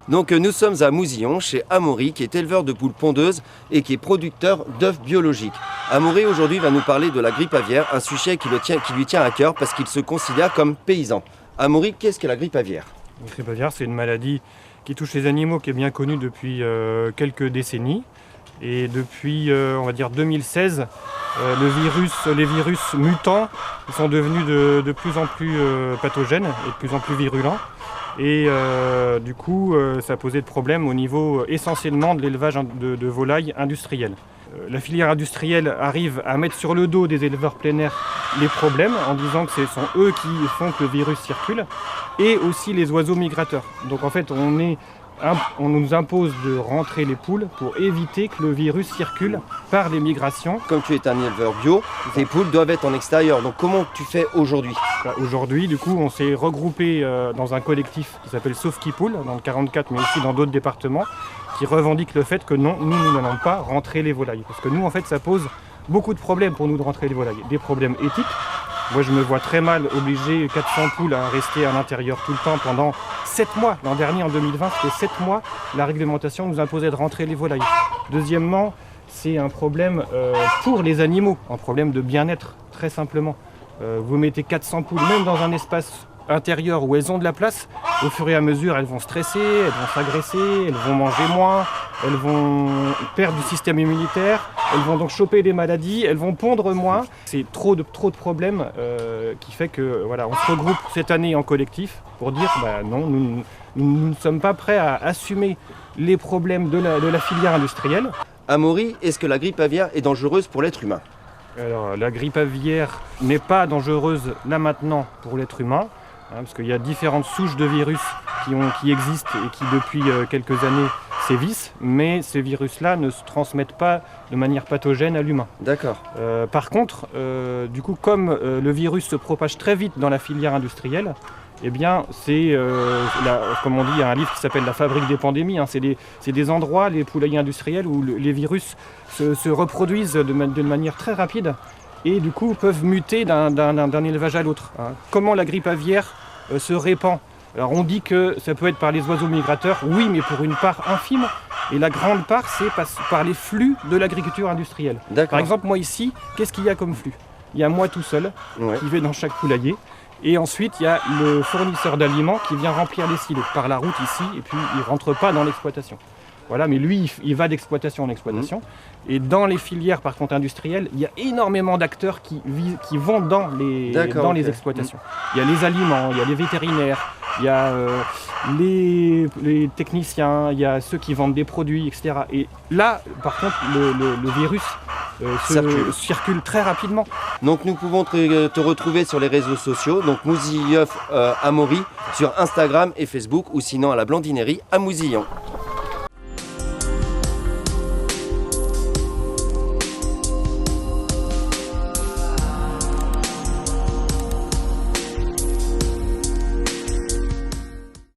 Donc nous sommes à Mouzillon, chez Amaury, qui est éleveur de poules pondeuses et qui est producteur d'œufs biologiques. Amaury aujourd'hui va nous parler de la grippe aviaire, un sujet qui lui tient à cœur parce qu'il se considère comme paysan. Amaury, qu'est-ce que la grippe aviaire? La grippe aviaire, c'est une maladie qui touche les animaux, qui est bien connue depuis quelques décennies. Et depuis, on va dire 2016, les virus mutants sont devenus de plus en plus pathogènes et de plus en plus virulents. Et du coup, ça posait de problèmes au niveau essentiellement de l'élevage de volailles industrielles. La filière industrielle arrive à mettre sur le dos des éleveurs plein air les problèmes en disant que ce sont eux qui font que le virus circule, et aussi les oiseaux migrateurs. Donc en fait, on nous impose de rentrer les poules pour éviter que le virus circule par les migrations. Comme tu es un éleveur bio, tes poules doivent être en extérieur. Donc comment tu fais aujourd'hui? Aujourd'hui, du coup, on s'est regroupé dans un collectif qui s'appelle Sauve-qui Poule, dans le 44, mais aussi dans d'autres départements, qui revendique le fait que non, nous n'allons pas rentrer les volailles. Parce que nous, en fait, ça pose beaucoup de problèmes pour nous de rentrer les volailles. Des problèmes éthiques. Moi, je me vois très mal obliger 400 poules à rester à l'intérieur tout le temps pendant 7 mois. L'an dernier, en 2020, c'était 7 mois. La réglementation nous imposait de rentrer les volailles. Deuxièmement, c'est un problème pour les animaux, un problème de bien-être, très simplement. Vous mettez 400 poules, même dans un espace intérieur où elles ont de la place, au fur et à mesure, elles vont stresser, elles vont s'agresser, elles vont manger moins, elles vont perdre du système immunitaire, elles vont donc choper des maladies, elles vont pondre moins. C'est trop de problèmes qui fait que voilà, on se regroupe cette année en collectif pour dire non, nous ne sommes pas prêts à assumer les problèmes de la filière industrielle. Amaury, est-ce que la grippe aviaire est dangereuse pour l'être humain? Alors, la grippe aviaire n'est pas dangereuse là maintenant pour l'être humain, parce qu'il y a différentes souches de virus qui existent et qui depuis quelques années sévissent, mais ces virus-là ne se transmettent pas de manière pathogène à l'humain. D'accord. Par contre, du coup, comme le virus se propage très vite dans la filière industrielle, eh bien, c'est, comme on dit, il y a un livre qui s'appelle « La fabrique des pandémies ». C'est des endroits, les poulaillers industriels, où les virus se reproduisent de manière très rapide et du coup peuvent muter d'un élevage à l'autre. Comment la grippe aviaire se répand? Alors on dit que ça peut être par les oiseaux migrateurs, oui, mais pour une part infime. Et la grande part, c'est par les flux de l'agriculture industrielle. Par exemple, moi ici, qu'est-ce qu'il y a comme flux? Il y a moi tout seul, qui vais dans chaque poulailler. Et ensuite, il y a le fournisseur d'aliments qui vient remplir les silos par la route ici, et puis il ne rentre pas dans l'exploitation. Voilà, mais lui, il va d'exploitation en exploitation. Et dans les filières, par contre, industrielles, il y a énormément d'acteurs qui vont dans les exploitations. Il y a les aliments, il y a les vétérinaires, il y a les techniciens, il y a ceux qui vendent des produits, etc. Et là, par contre, le virus circule très rapidement. Donc nous pouvons te retrouver sur les réseaux sociaux, donc Mouzillon Amaury sur Instagram et Facebook, ou sinon à la Blandinerie à Mouzillon.